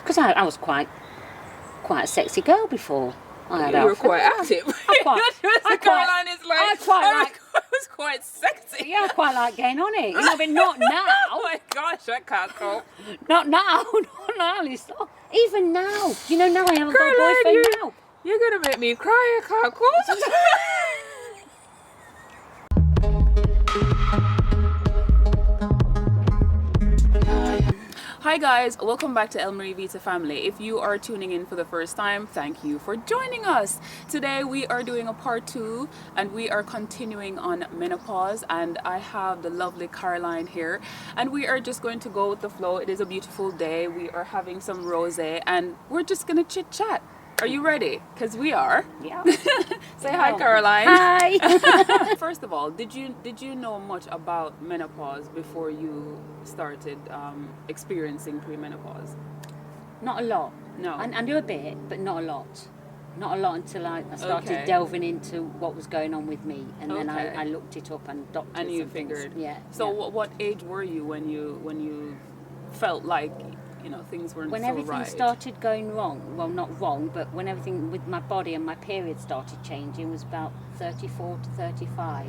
Because I was quite a sexy girl before. You were quite active. Caroline is like, I was quite sexy. Yeah, I quite like getting on it. You know, but not now. Oh my gosh, I can't cope. Not now. Not now. Even now. You know, now I haven't got a boyfriend now. You're going to make me cry. I can't cope. Hi guys, welcome back to lmarievita family. If you are tuning in for the first time, thank you for joining us. Today we are doing a part 2 and we are continuing on menopause, and I have the lovely Caroline here and we are just going to go with the flow. It is a beautiful day. We are having some rosé and we're just gonna chit chat. Are you ready? Because we are. Yeah. Say hi, Caroline. Hi. First of all, did you know much about menopause before you started experiencing premenopause? Not a lot. No. I knew a bit, but not a lot. Not a lot until I started delving into what was going on with me, and then I looked it up and doctors. And you figured. Yeah. So what age were you when you felt like, you know, things weren't when so everything right? started going wrong, well, not wrong, but when everything with my body and my period started changing was about 34 to 35.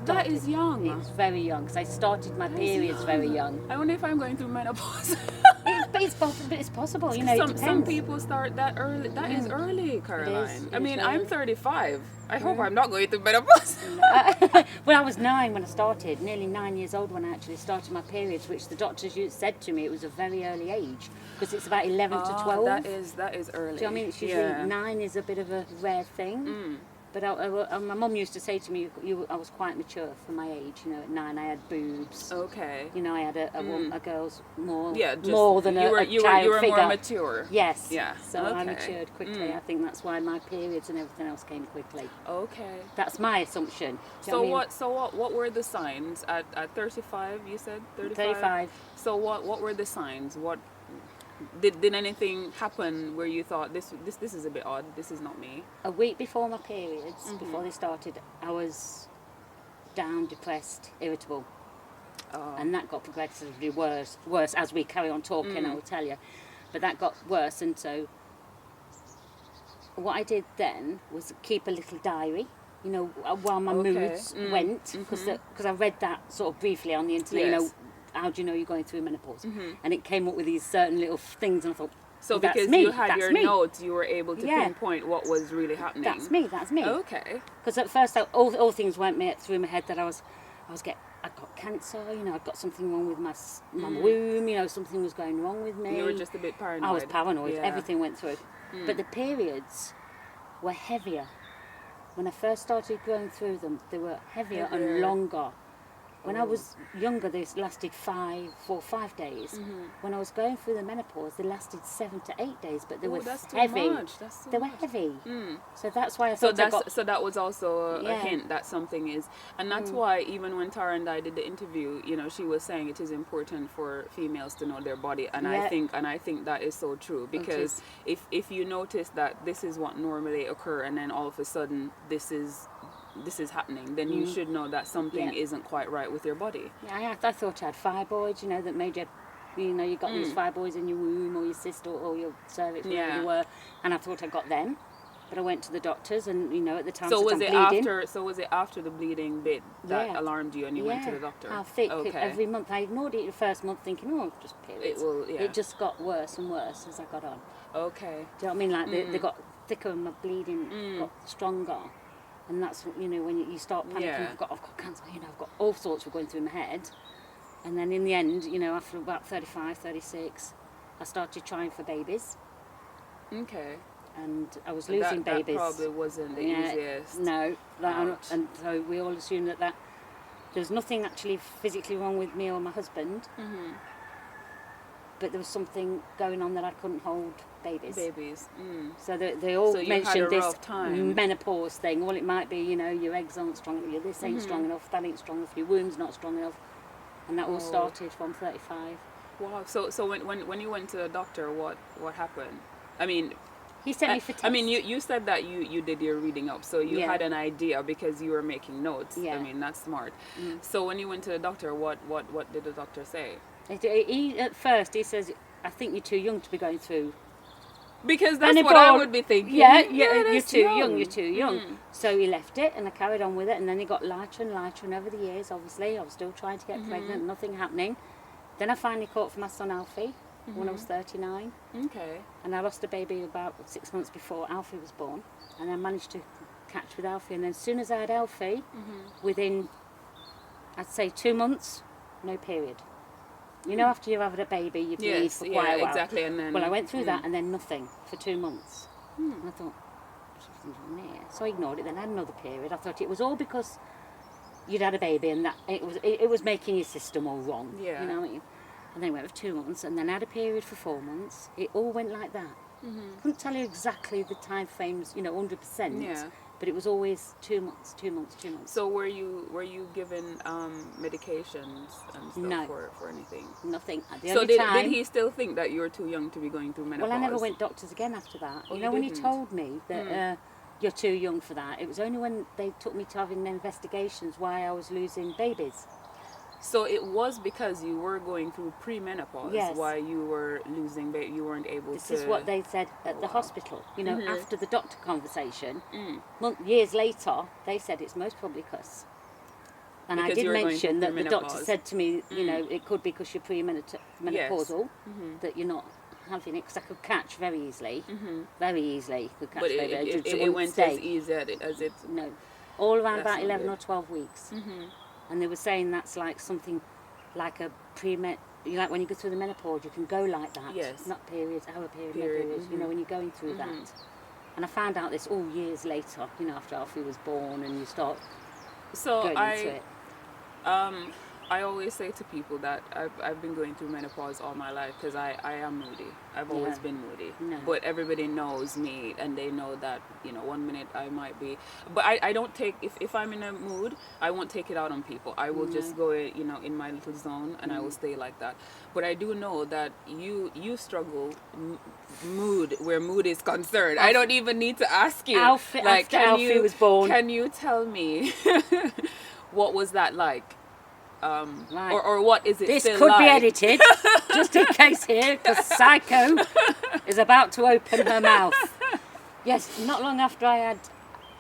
That is young. It was very young, because I started my periods very young. I wonder if I'm going through menopause. It's possible, you know, it depends. Some people start that early. That is early, Caroline. I mean, I'm 35. I hope I'm not going through menopause. Well, I was 9 when I started, nearly 9 years old when I actually started my periods, which the doctors said to me it was a very early age, because it's about 11 to 12. That is early. Do you know what I mean? It's usually 9 is a bit of a rare thing. But my mum used to say to me, I was quite mature for my age. You know, at 9 I had boobs. Okay. You know, I had a girl's more than you a were child figure. more mature. Yes. Yeah. So I matured quickly. I think that's why my periods and everything else came quickly. Okay. That's my assumption. So what were the signs at 35? You said 35. So what were the signs? What did anything happen where you thought this is a bit odd? This is not me. A week before my periods, before they started, I was down, depressed, irritable. And that got progressively worse as we carry on talking, I will tell you. But that got worse, and so what I did then was keep a little diary, you know, while my moods went, because I read that sort of briefly on the internet, you know, how do you know you're going through menopause? And it came up with these certain little things, and I thought, so because you had your notes, you were able to pinpoint what was really happening. That's me. Okay. Because at first, all things went through my head that I got cancer, you know, I'd got something wrong with my womb, you know, something was going wrong with me. You were just a bit paranoid. I was paranoid. Everything went through. But the periods were heavier. When I first started going through them, they were heavier. And longer. When I was younger, they lasted 5 days. When I was going through the menopause, they lasted 7 to 8 days, but they were heavy. They were heavy. So that's why I thought So that was also a hint that something is, and that's why even when Tara and I did the interview, you know, she was saying it is important for females to know their body, and I think that is so true, because if you notice that this is what normally occur, and then all of a sudden this is happening, then you should know that something isn't quite right with your body. Yeah, I thought I had fibroids, you know, that made you got these fibroids in your womb or your cyst or your cervix, wherever you were, and I thought I got them. But I went to the doctors, and you know, at the time, so was it after the bleeding bit that alarmed you, and you went to the doctor? How thick? Every month I ignored it the first month, thinking, just periods. It just got worse and worse as I got on. Okay. Do you know what I mean? Like they got thicker, and my bleeding got stronger. And that's, you know, when you start panicking, I've got cancer, you know, I've got all sorts of going through my head. And then in the end, you know, after about 35, 36, I started trying for babies. Okay. And I was losing babies. That probably wasn't the easiest. No. And so we all assumed that there's nothing actually physically wrong with me or my husband. But there was something going on that I couldn't hold babies. So they all mentioned this menopause thing. Well, it might be, you know, your eggs aren't strong enough, this ain't strong enough, that ain't strong enough, your womb's not strong enough. And that all started from 35. Wow. So when you went to the doctor, what happened? I mean, he sent me for tests. I mean, you said that you did your reading up, so you had an idea because you were making notes. I mean, that's smart. So when you went to the doctor, what did the doctor say? At first he says I think you're too young to be going through. Because that's what I would be thinking. Yeah, you're that's too young. You're too Mm. young. So he left it, and I carried on with it, and then it got lighter and lighter, and over the years, obviously, I was still trying to get pregnant, nothing happening. Then I finally caught for my son Alfie when I was 39, Okay. and I lost a baby about 6 months before Alfie was born, and I managed to catch with Alfie, and then as soon as I had Alfie, within, I'd say 2 months, no period. You know, after you've had a baby, you bleed for quite a while. Exactly. And then, Well, I went through that and then nothing for 2 months. And I thought, something's wrong here. So I ignored it, then I had another period. I thought it was all because you'd had a baby and that it was making your system all wrong. Yeah. You know what I mean? And then it went for 2 months, and then I had a period for 4 months. It all went like that. Couldn't tell you exactly the time frames, 100%. Yeah. But it was always 2 months, 2 months, 2 months. So were you given medications and stuff No. for anything? Nothing. The So only time, did he still think that you were too young to be going through menopause? well, I never went doctors again after that. Oh, You you know, when he didn't? told me that you're too young for that, it was only when they took me to having investigations why I was losing babies. So it was because you were going through premenopause Yes. why you were losing baby. You weren't able This to. is what they said at the Wow. hospital. After the doctor conversation, Mm. years later, they said it's most probably because. And I Because did you were going mention through that the doctor premenopause. said to me, it could be because you're premenopausal, Mm-hmm. that you're not having it, because I could catch very easily. Very easily could catch But baby. I just it wouldn't went stay. as easy as it. No, all around That's about not 11 good. or 12 weeks. Mm-hmm. And they were saying that's like something like a like when you go through the menopause, you can go like that. Yes. Not periods, our period, no Period, periods, when you're going through that. And I found out this all years later, after Alfie was born, and you start So going into it. I always say to people that I've been going through menopause all my life because I am moody. I've always Yeah. been moody. No. But everybody knows me, and they know that, 1 minute I might be. But I don't take, if I'm in a mood, I won't take it out on people. I will just go, in my little zone, and I will stay like that. But I do know that you struggle mood where mood is concerned. I don't even need to ask you. Alfie, after Alfie was born. Can you tell me what was that like? Right. Or what is it This still could like? be edited, just in case here, because Psycho is about to open her mouth. Yes, not long after I had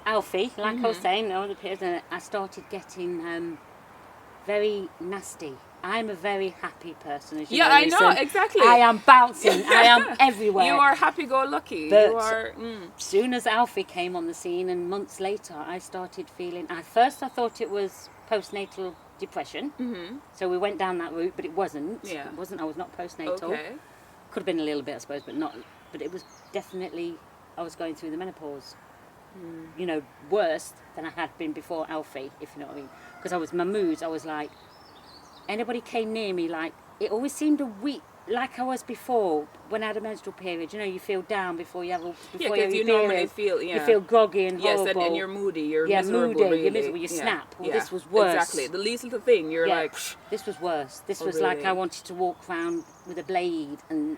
Alfie, like I was saying, I started getting very nasty. I'm a very happy person, as you know. I know, Listen. exactly. I am bouncing. I am everywhere. You are happy-go-lucky. But You are. as soon as Alfie came on the scene, and months later, I started feeling. At first, I thought it was postnatal depression. So we went down that route, but it wasn't. Yeah. It wasn't. I was not postnatal. Okay. Could have been a little bit, I suppose, but not. But it was definitely. I was going through the menopause. Worse than I had been before Alfie, if you know what I mean. Because my moods. I was like. Anybody came near me, like, it always seemed a week, like I was before, when I had a menstrual period. You feel down before you have a Yeah, because you normally feel, You feel groggy and yes, horrible. and you're moody, you're yeah, miserable, moody, really. you're miserable, you Yeah, snap. Well, yeah, this was worse. Exactly. The least little thing, you're Yeah, like, this was worse. This Oh, was like really? I wanted to walk around with a blade and,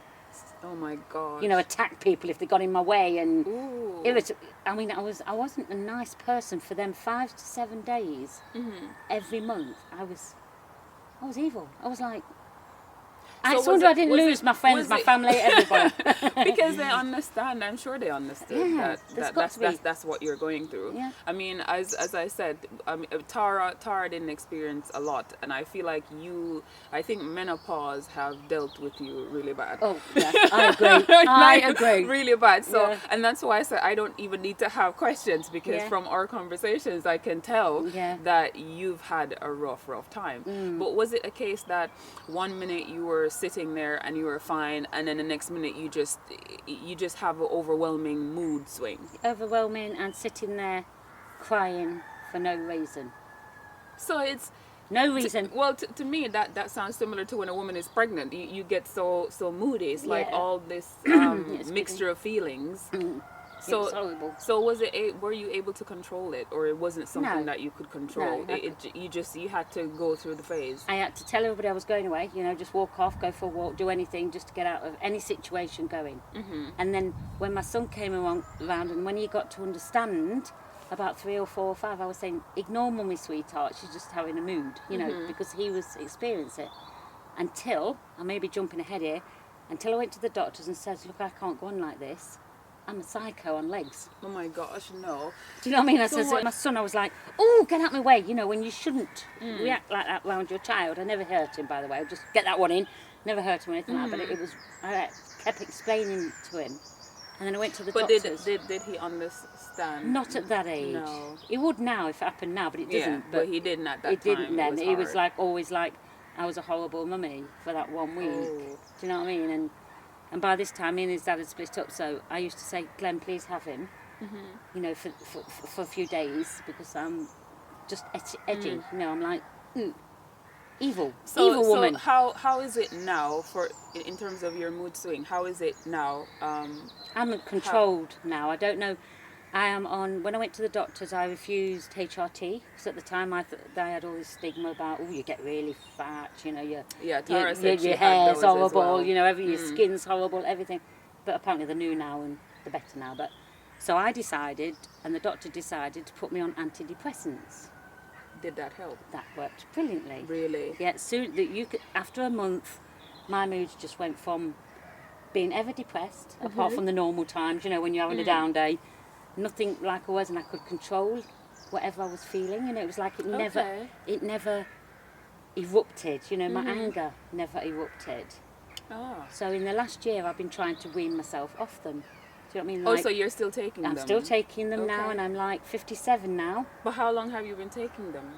oh my God. attack people if they got in my way. And Ooh. I wasn't a nice person for them 5 to 7 days every month. I was evil. I was like, So it's was wonder it- I didn't was lose it- my friends, was my it- family, everybody. Because they understand. I'm sure they understood Yeah, there's got to be. that's what you're going through. Yeah. I mean, as I said, Tara didn't experience a lot, and I feel like I think menopause have dealt with you really bad. Oh, yeah, I agree. I agree. Really bad. So, Yeah. and that's why I said I don't even need to have questions, because Yeah. from our conversations I can tell Yeah. that you've had a rough time. But was it a case that 1 minute you were sitting there and you were fine, and then the next minute you just have an overwhelming mood swing? Overwhelming and sitting there crying for no reason. So it's No reason. to me that sounds similar to when a woman is pregnant. You get so moody. It's like Yeah. all this It's mixture of feelings. It was horrible. So were you able to control it, or it wasn't something No. that you could control? No, You had to go through the phase. I had to tell everybody I was going away, just walk off, go for a walk, do anything just to get out of any situation going. And then when my son came around, and when he got to understand about 3 or 4 or 5, I was saying, ignore mummy, sweetheart, she's just having a mood, because he was experiencing it. Until, I may be jumping ahead here, until I went to the doctors and said, look, I can't go on like this. I'm a psycho on legs. Oh my gosh, no. Do you know what I mean? I So said to what- my son, I was like, oh, get out my way. You know, when you shouldn't react like that around your child. I never hurt him, by the way. I'll just get that one in. Never hurt him or anything like that. But it was, I kept explaining to him. And then I went to the But doctors. did he understand? Not at that age. No. He would now if it happened now, but it doesn't. Yeah, but he didn't at that it time. didn't then. It He was hard. like always like, I was a horrible mummy for that 1 week. Oh. Do you know what I mean? And by this time, me and his dad had split up. So I used to say, Glenn, please have him. You know, for a few days because I'm just edgy. You know, I'm like, ooh, evil woman. So how is it now for in terms of your mood swing? How is it now? I'm controlled now. I don't know. I am on. When I went to the doctors, I refused HRT because at the time I thought they had all this stigma about, oh, you get really fat. You know, Tara said she your had hair's those as horrible. well. You know, your skin's horrible. Everything. But apparently they're new now and they're better now. But so I decided, and the doctor decided to put me on antidepressants. Did that help? That worked brilliantly. Really? Yeah, soon that after a month, my mood just went from being ever depressed, apart from the normal times, you know, when you're having a down day, nothing like I was, and I could control whatever I was feeling. You know, it was like it never erupted. You know, my anger never erupted. Ah. So in the last year, I've been trying to wean myself off them. Do you know what I mean? Oh, Like, so you're still taking them? I'm still taking them now, Okay. and I'm like 57 now. But how long have you been taking them?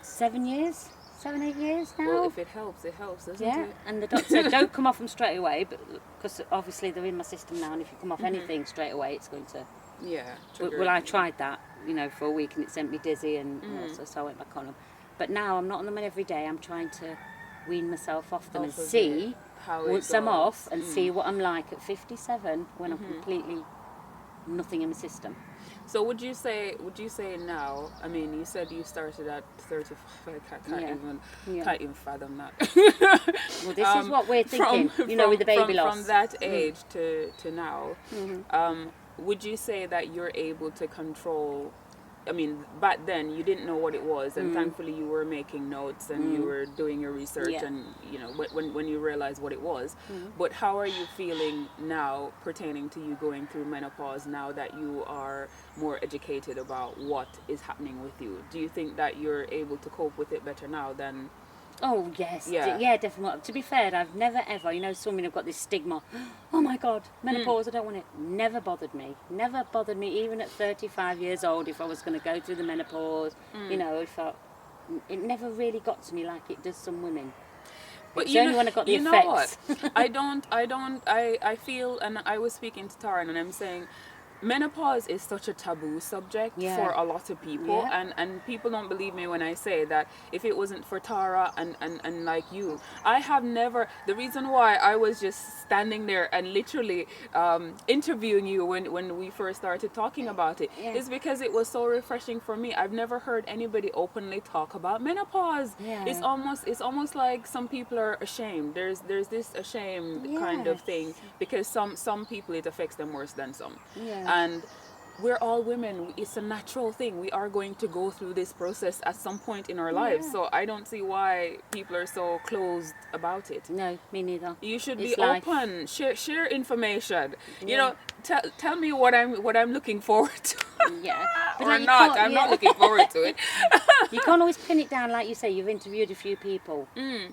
7 years, 7, 8 years now. Well, if it helps, doesn't Yeah, it? and the doctor said don't come off them straight away, but because obviously they're in my system now, and if you come off anything straight away, it's going to. Yeah. Well, I tried that, you know, for a week, and it sent me dizzy, and so I went back on them. But now I'm not on them every day. I'm trying to wean myself off them and Off of see it, how it once I'm goes. off and see what I'm like at 57 when I'm completely nothing in my system. So would you say now? I mean, you said you started at 35. I can't even fathom that. Well, this is what we're thinking, you know, with the baby loss. From that age to now, would you say that you're able to control? I mean, back then you didn't know what it was, and thankfully you were making notes and you were doing your research, and you know when you realized what it was. But how are you feeling now pertaining to you going through menopause? Now that you are more educated about what is happening with you, do you think that you're able to cope with it better now than? Oh yes, Yeah. definitely. To be fair, I've never ever, you know, some women have got this stigma. Oh my God, menopause! I don't want it. Never bothered me. Never bothered me. Even at 35 years old, if I was going to go through the menopause, you know, it never really got to me like it does some women. But It's only when I got the you know effects. what? I feel, and I was speaking to Taran, and I'm saying, menopause is such a taboo subject for a lot of people, and people don't believe me when I say that if it wasn't for Tara and like you, I have never, the reason why I was just standing there and literally interviewing you when we first started talking about it is because it was so refreshing for me. I've never heard anybody openly talk about menopause. It's almost like some people are ashamed. There's this ashamed kind of thing because some people it affects them worse than some. And we're all women. It's a natural thing. We are going to go through this process at some point in our lives. So I don't see why people are so closed about it. No, me neither. You should It's be life. open. Share information. You know, tell me what I'm looking forward to. Yeah, but Or like, you not. can't- I'm not looking forward to it. You can't always pin it down, like you say. You've interviewed a few people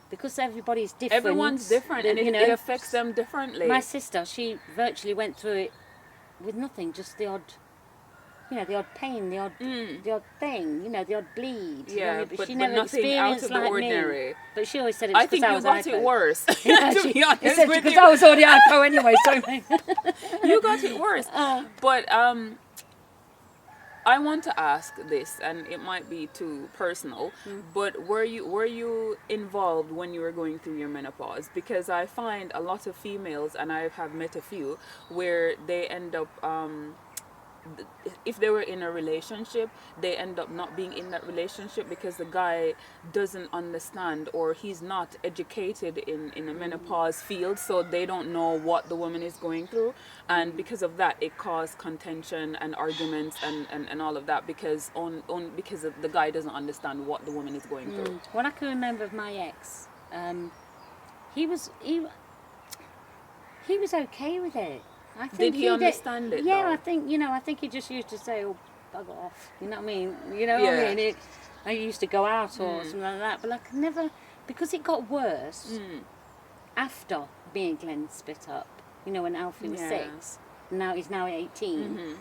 because everybody's different. Everyone's different, and you know, it affects them differently. My sister, she virtually went through it with nothing, just the odd, you know, the odd pain, the odd thing, you know, the odd bleed. you know, but she never nothing out experienced of the like ordinary. me. But she always said it was I think because I you was got hypo. it worse. Yeah, to be honest with because you, I was already hypo anyway. So you got it worse. But I want to ask this, and it might be too personal, but were you involved when you were going through your menopause? Because I find a lot of females, and I have met a few, where they end up if they were in a relationship, they end up not being in that relationship because the guy doesn't understand, or he's not educated in a menopause field, so they don't know what the woman is going through, and because of that it caused contention and arguments and all of that because because the guy doesn't understand what the woman is going through. What I can remember of my ex, he was okay with it. I think Did he understand it, Yeah, though? I think he just used to say, "Oh, bug off." You know what I mean? You know what Yeah. I mean? I used to go out or something like that, but like never, because it got worse after me and Glenn split up. You know, when Alfie was 6, now he's now 18.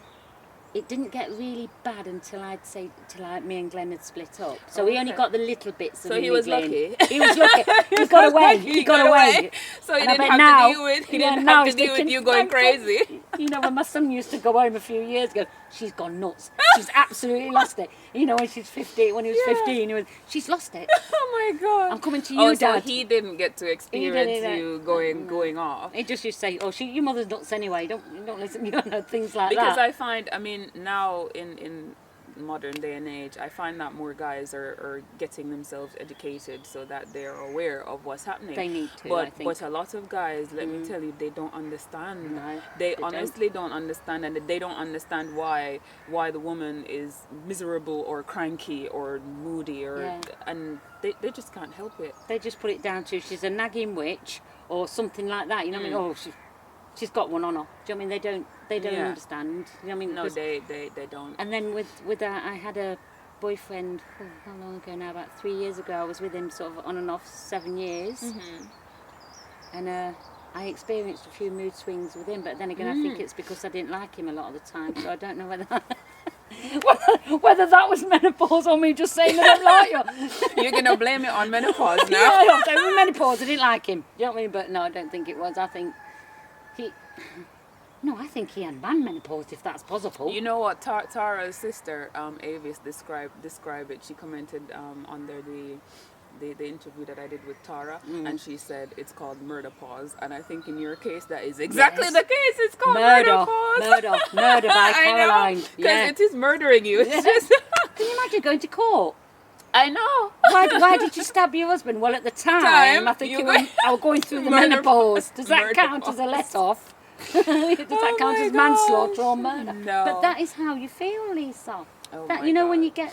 It didn't get really bad until me and Glenn had split up. So he only got the little bits. So he was lucky. He was lucky. He got away. He got away. So he And I didn't bet have to deal with. He didn't have to he's deal with thinking, you going "Thank God." crazy. You know, when my son used to go home a few years ago, she's gone nuts. She's absolutely lost it. You know, when she's 15, when he was 15, he was, she's lost it. Oh my God! I'm coming to you, Dad. So he didn't get to experience you going off. He just used to say, "Oh, your mother's nuts anyway. Don't listen." You know, things like Because that. I find, I mean, now in modern day and age, I find that more guys are getting themselves educated so that they're aware of what's happening. They need to, But I think. but a lot of guys, let me tell you, they don't understand. No, they they honestly don't understand, and they don't understand why the woman is miserable or cranky or moody and they just can't help it. They just put it down to she's a nagging witch or something like that. You know what I mean? Oh, she's got one on her. Do you know what I mean? They don't understand. You know what I mean? No, they don't. And then with I had a boyfriend, how long ago now? About 3 years ago. I was with him sort of on and off 7 years. And I experienced a few mood swings with him, but then again I think it's because I didn't like him a lot of the time, so I don't know whether that was menopause or me just saying I don't like you. You're going to blame it on menopause now? Yeah, I'm saying menopause, I didn't like him. Do you know what I mean? But no, I don't think it was. I think I think he had man menopause, if that's possible. You know what? Tara's sister, Avis, described it. She commented under the interview that I did with Tara, and she said it's called menopause. And I think in your case that is exactly the case. It's called menopause. Murder by Caroline. Because it is murdering you. It's just Can you imagine going to court? I know. Why did you stab your husband? Well, at the time I think you were going through the menopause. Does that count as a let-off? Does that count as manslaughter or murder? No. But that is how you feel, Lisa. Oh that my you know God. when you get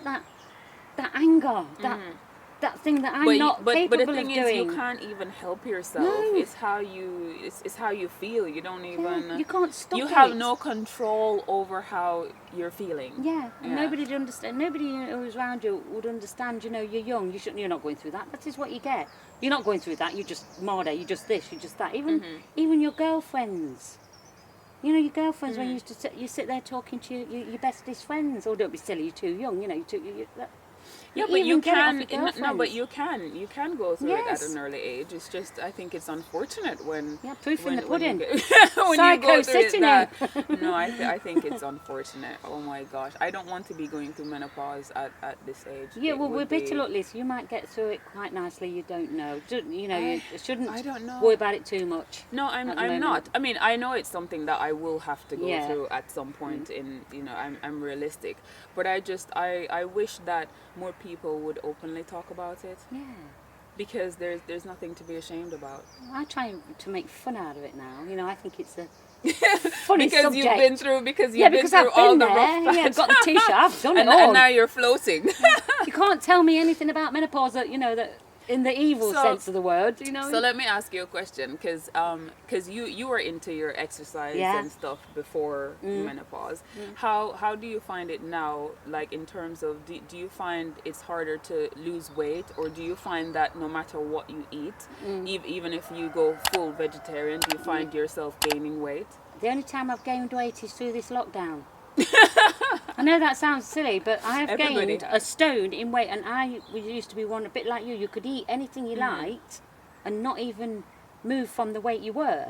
that anger, that thing that I'm not capable of doing. But the thing is, you can't even help yourself. No. It's how you feel. You don't even. You can't stop You it. have no control over how you're feeling. Yeah, and nobody'd understand. Nobody who's around you would understand. You know, you're young. You're not going through that. That is what you get. You're not going through that. You're just marder. You're just this. You're just that. Even your girlfriends. You know, your girlfriends when you sit there talking to your bestest friends. Oh, don't be silly. You're too young. You know, Yeah, but you can. No, but girlfriends. you can go through it at an early age. It's just I think it's unfortunate when proof in the pudding. when Psycho you go through sitting it that. No, I think it's unfortunate. Oh my gosh, I don't want to be going through menopause at this age. Yeah, It well, we're would bitter be- luck, Lisa. You might get through it quite nicely. You don't know. You shouldn't I don't know. worry about it too much. No, I'm moment. not. I mean, I know it's something that I will have to go Yeah. through at some point. I'm realistic, but I wish that more people would openly talk about it, Yeah. because there's nothing to be ashamed about. I try to make fun out of it now. You know, I think it's a funny Because subject. you've been through because through I've all been the there. rough Yeah, I've got the t-shirt. I've done it and all. now you're floating. You can't tell me anything about menopause that that in the evil So- sense of the word. You know. So let me ask you a question, because you were into your exercise and stuff before menopause. How do you find it now? Like in terms of do you find it's harder to lose weight, or do you find that no matter what you eat, even if you go full vegetarian, do you find yourself gaining weight? The only time I've gained weight is through this lockdown. I know that sounds silly, but I have Everybody gained has. a stone in weight, and we used to be one a bit like you. You could eat anything you liked, and not even move from the weight you were.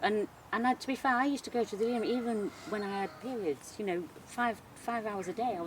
And to be fair, I used to go to the gym even when I had periods. 5 hours a day. I